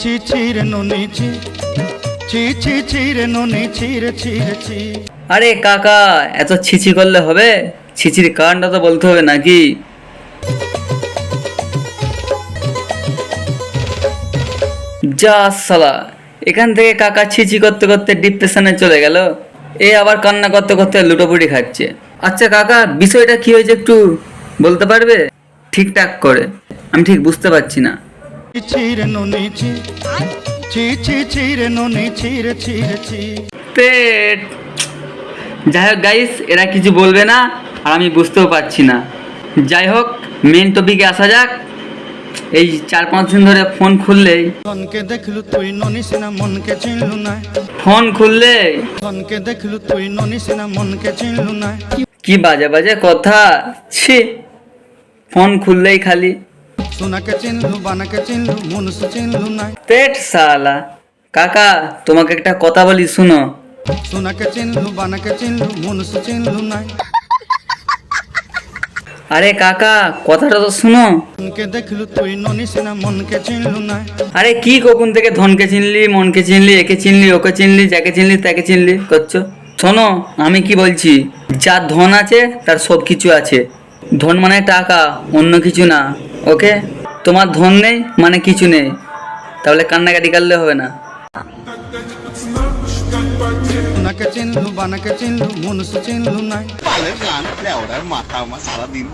ছি ছি রে ননি ছি ছি ছি ছি রে ননি ছি রে ছি রে ছি। আরে কাকা, এত ছিছি করলে হবে? ছিচির কারণটা তো বলতে হবে নাকি? যা সালা, এখান থেকে কাকা ছিচি করতে করতে ডিপ্রেশনে চলে গেল। এ আবার কান্না করতে করতে লুটোপুটি খাচ্ছে। আচ্ছা কাকা, বিষয়টা কি হয়েছে একটু বলতে পারবে ঠিকঠাক করে? আমি ঠিক বুঝতে পারছি না। ছি ছি রে ননি ছি ছি ছি ছি রে ননি ছি রে ছি রে ছি। পেট। যাই হোক গাইস, এরা কিছু বলবে না আর আমি বুঝতেও পারছি না। যাই হোক, মেন টপিকে আসা যাক। এই 4-5 দিন ধরে ফোন খুললেই ধনকে দেখলু তুই ননি সিনা মনকে চিনলু না। ফোন খুললে ধনকে দেখলু তুই ননি সিনা মনকে চিনলু না। কি বাজে বাজে কথা। ছি, ফোন খুললেই খালি সোনাকে চিনলু বানাকে চিনলু মনুষ্য চিনলু না। পেট সালা। কাকা, তোমাকে একটা কথা বলি শুনো। সোনাকে চিনলু বানাকে চিনলু মনুষ্য চিনলু না। আরে কাকা, কথাটা তো শুনো। ধনকে দেখলু তুই ননি সিনা মনকে চিনলু না। আরে কি কখন থেকে ধনকে চিনলি, মনকে চিনলি, একে চিনলি, ওকে চিনলি, যাকে চিনলি তাকে চিনলি করছো? শোনো, আমি কি বলছি, যার ধন আছে তার সব কিছু আছে। ধন মানে টাকা, অন্য কিছু না। ওকে, তোমার ধন নেই মানে কিছু নেই, তাহলে কান্নাকাটি করলে হবে না। সোনাকে চিনলু বানাকে চিনলু মনুষ্য চিনলু না। পালের গান লেওড়ার মাথা আমার সারাদিন